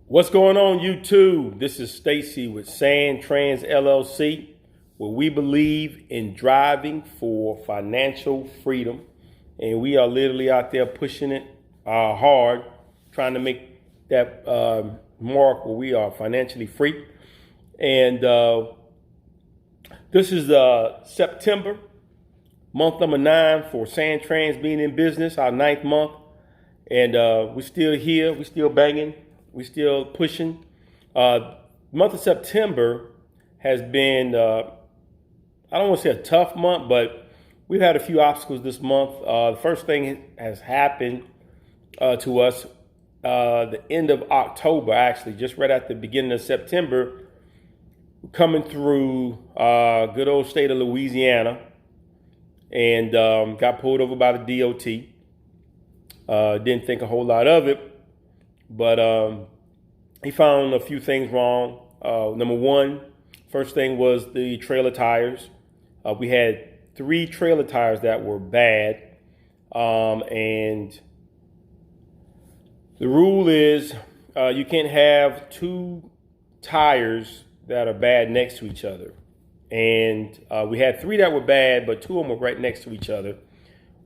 What's going on, YouTube? This is Stacy with Sandtrans LLC, where we believe in driving for financial freedom. And we are literally out there pushing it hard, trying to make that mark where we are financially free. And this is September, month number 9 for Sandtrans being in business, our 9th month. And we're still here, we're still banging. We're still pushing. Month of September has been, I don't want to say a tough month, but we've had a few obstacles this month. The first thing has happened to us the end of October, actually, just right at the beginning of September, coming through good old state of Louisiana, and got pulled over by the D.O.T. Didn't think a whole lot of it. But he found a few things wrong. Number one, first thing was the trailer tires. We had 3 trailer tires that were bad. And the rule is you can't have 2 tires that are bad next to each other. And we had 3 that were bad, but 2 of them were right next to each other,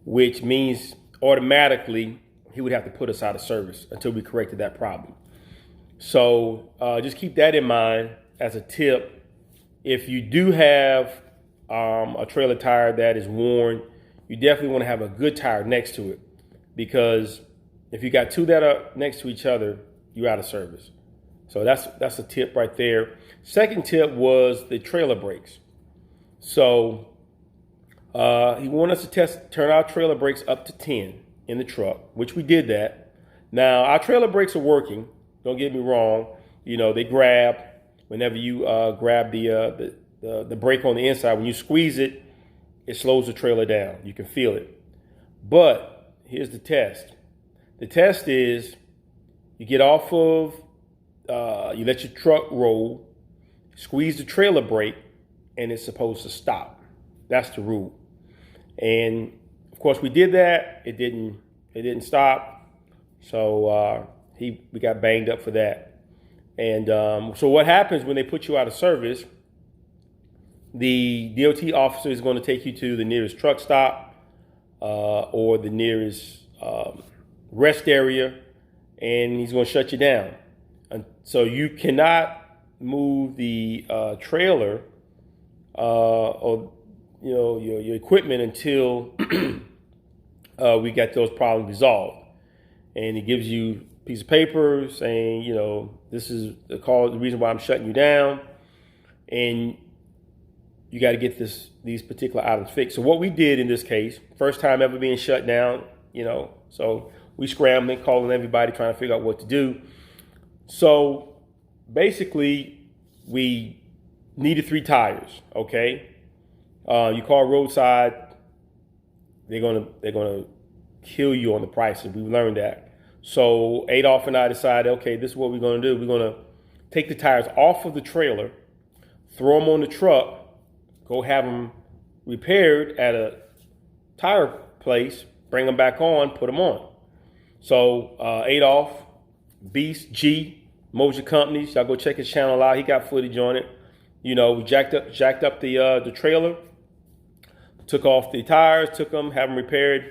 which means automatically he would have to put us out of service until we corrected that problem. So just keep that in mind as a tip. If you do have a trailer tire that is worn, you definitely want to have a good tire next to it, because if you got 2 that are next to each other, you're out of service. So that's a tip right there. Second tip was the trailer brakes. So he wanted us to turn our trailer brakes up to 10 in the truck, which we did that. Now our trailer brakes are working. Don't get me wrong. You know, they grab whenever you grab the brake on the inside. When you squeeze it, it slows the trailer down. You can feel it. But here's the test. The test is you get off of, you let your truck roll, squeeze the trailer brake, and it's supposed to stop. That's the rule. And of course, we did that. It didn't stop. So we got banged up for that. And so what happens when they put you out of service? The DOT officer is going to take you to the nearest truck stop or the nearest rest area, and he's going to shut you down. And so you cannot move the trailer or your equipment until we got those problems resolved. And he gives you a piece of paper saying, this is the reason why I'm shutting you down, and you got to get these particular items fixed. So what we did in this case, first time ever being shut down, so we scrambling, calling everybody, trying to figure out what to do. So basically, we needed 3 tires. Okay, you call Roadside, they're gonna kill you on the prices. We learned that. So Adolph and I decided, okay, this is what we're gonna do. We're gonna take the tires off of the trailer, throw them on the truck, go have them repaired at a tire place, bring them back on, put them on. So Adolph, Beast, G, Moja Companies, y'all go check his channel out. He got footage on it. We jacked up the trailer, took off the tires, took them, have them repaired,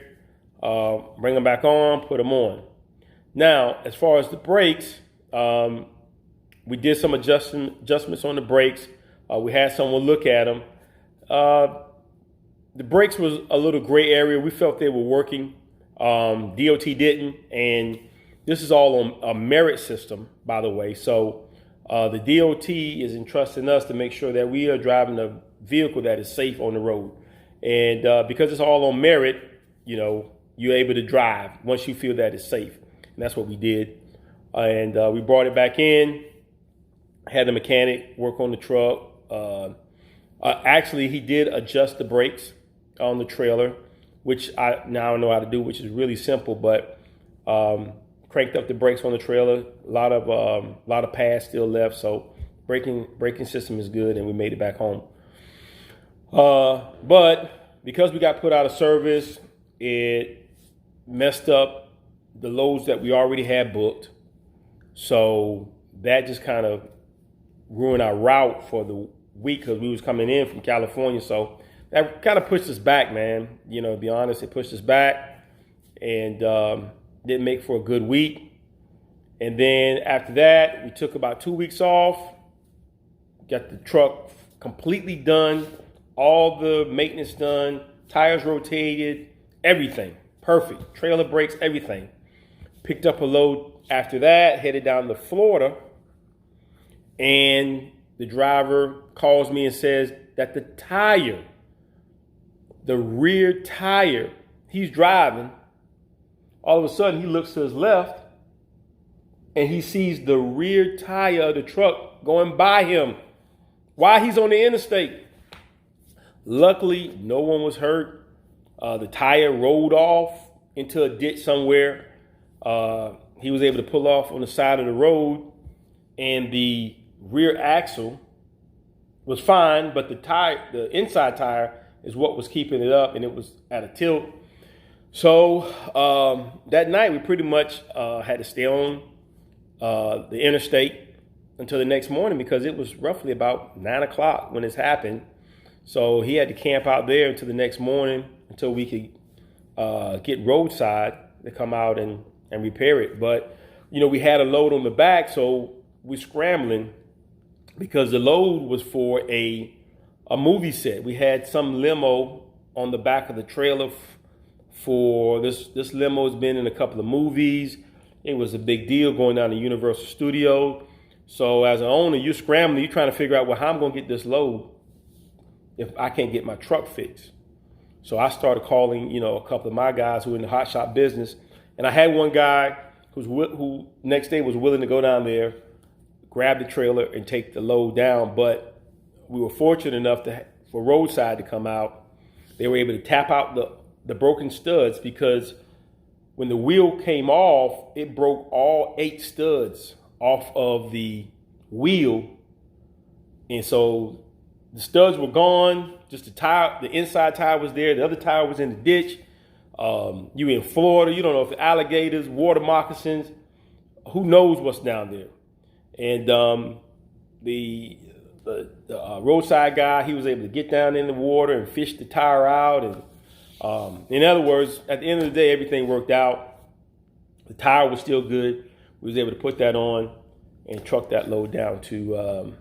bring them back on, put them on. Now, as far as the brakes, we did some adjustments on the brakes. We had someone look at them. The brakes was a little gray area. We felt they were working. DOT didn't, and this is all on a merit system, by the way. So the DOT is entrusting us to make sure that we are driving a vehicle that is safe on the road. And because it's all on merit, you're able to drive once you feel that it's safe. And that's what we did. And we brought it back in, had the mechanic work on the truck. Actually, he did adjust the brakes on the trailer, which I now know how to do, which is really simple, but cranked up the brakes on the trailer. A lot of pads still left, so braking system is good, and we made it back home. But because we got put out of service, it messed up the loads that we already had booked. So that just kind of ruined our route for the week because we was coming in from California. So that kind of pushed us back, man. You know, to be honest, it pushed us back and didn't make for a good week. And then after that, we took about 2 weeks off, got the truck completely done, all the maintenance done, tires rotated, everything perfect, trailer brakes, everything. Picked up a load after that, headed down to Florida, and the driver calls me and says that the rear tire, he's driving, all of a sudden he looks to his left and he sees the rear tire of the truck going by him while he's on the interstate. Luckily, no one was hurt. The tire rolled off into a ditch somewhere. He was able to pull off on the side of the road, and the rear axle was fine, but the inside tire is what was keeping it up, and it was at a tilt. So that night, we pretty much had to stay on the interstate until the next morning because it was roughly about 9 o'clock when this happened. So he had to camp out there until the next morning until we could get Roadside to come out and repair it. But, you know, we had a load on the back, so we're scrambling because the load was for a movie set. We had some limo on the back of the trailer for this limo has been in a couple of movies. It was a big deal going down to Universal Studios. So as an owner, you're scrambling, you're trying to figure out, well, how I'm going to get this load if I can't get my truck fixed. So I started calling, you know, a couple of my guys who were in the Hotshot business. And I had one guy who next day was willing to go down there, grab the trailer and take the load down. But we were fortunate enough for Roadside to come out. They were able to tap out the broken studs because when the wheel came off, it broke all 8 studs off of the wheel. And so the studs were gone. Just the tire, the inside tire was there. The other tire was in the ditch. You in Florida, you don't know if the alligators, water moccasins, who knows what's down there. And the Roadside guy, he was able to get down in the water and fish the tire out. And in other words, at the end of the day, everything worked out. The tire was still good. We was able to put that on and truck that load down to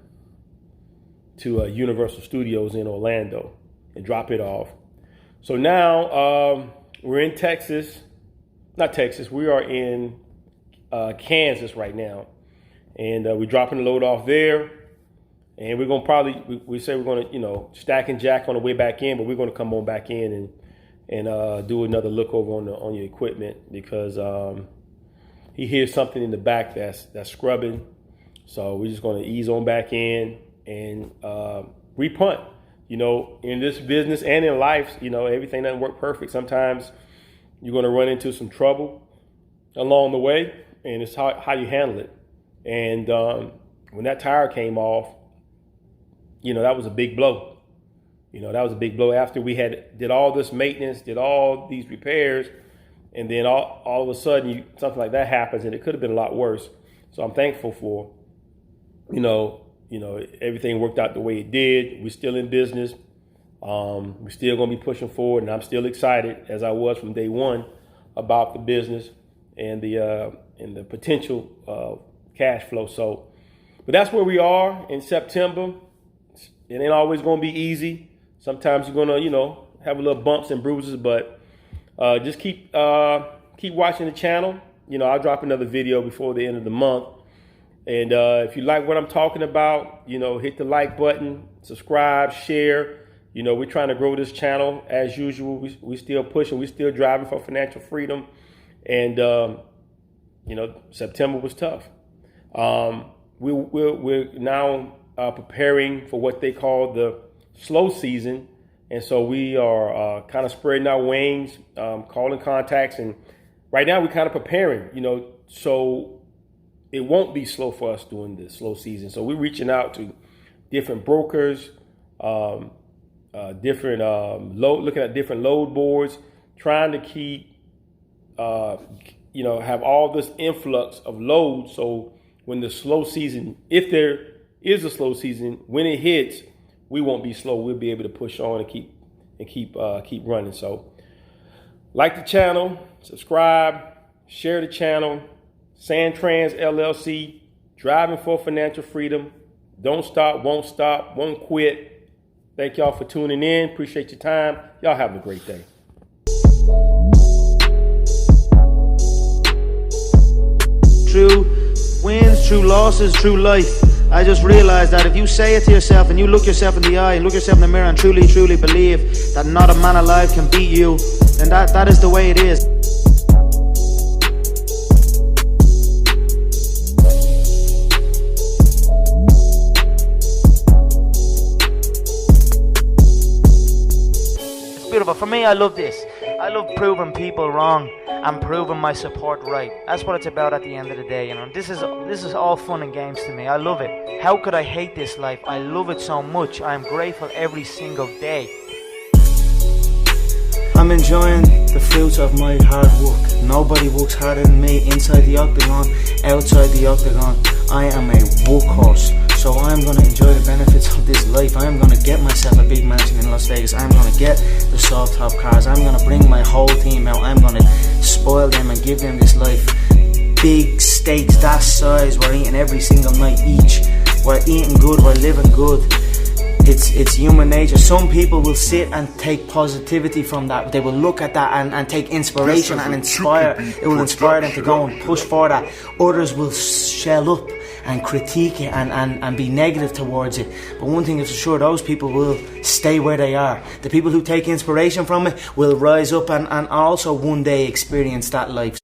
Universal Studios in Orlando and drop it off. So now we're in Texas, not Texas, we are in Kansas right now. And we're dropping the load off there. And we're going to probably, we say we're going to, you know, stack and jack on the way back in, but we're going to come on back in and do another look over on your equipment because he hears something in the back that's scrubbing. So we're just going to ease on back in and repunt. You know, in this business and in life, you know, everything doesn't work perfect. Sometimes you're going to run into some trouble along the way, and it's how you handle it. And when that tire came off, you know, that was a big blow. You know, that was a big blow after we did all this maintenance, did all these repairs, and then all of a sudden something like that happens, and it could have been a lot worse. So I'm thankful for, you know, everything worked out the way it did. We're still in business. We're still going to be pushing forward, and I'm still excited, as I was from day one, about the business and the potential cash flow. So, but that's where we are in September. It ain't always going to be easy. Sometimes you're going to, you know, have a little bumps and bruises, but just keep watching the channel. You know, I'll drop another video before the end of the month. And if you like what I'm talking about, you know, hit the like button, subscribe, share. You know, we're trying to grow this channel as usual. We still pushing. We're still driving for financial freedom. And, you know, September was tough. We're now preparing for what they call the slow season. And so we are kind of spreading our wings, calling contacts. And right now we're kind of preparing, you know, so it won't be slow for us during the slow season. So we're reaching out to different brokers, looking at different load boards, trying to keep, you know, have all this influx of loads so when the slow season, if there is a slow season, when it hits, we won't be slow. We'll be able to push on and keep running. So like the channel, subscribe, share the channel. Sandtrans LLC, driving for financial freedom. Don't stop, won't quit. Thank y'all for tuning in. Appreciate your time. Y'all have a great day. True wins, true losses, true life. I just realized that if you say it to yourself and you look yourself in the eye and look yourself in the mirror and truly believe that not a man alive can beat you, then that is the way it is. It's beautiful. For me, I love this. I love proving people wrong and proving my support right. That's what it's about at the end of the day, you know. This is all fun and games to me. I love it. How could I hate this life? I love it so much. I am grateful every single day. I'm enjoying the fruits of my hard work. Nobody works harder than me inside the octagon, outside the octagon. I am a workhorse. So I'm going to enjoy the benefits of this life. I'm going to get myself a big mansion in Las Vegas. I'm going to get the soft top cars. I'm going to bring my whole team out. I'm going to spoil them and give them this life. Big steaks that size. We're eating every single night each. We're eating good. We're living good. It's human nature. Some people will sit and take positivity from that. They will look at that and take inspiration and inspire. It will inspire them to go and push for that. Others will shell up and critique it and be negative towards it. But one thing is for sure, those people will stay where they are. The people who take inspiration from it will rise up and also one day experience that life.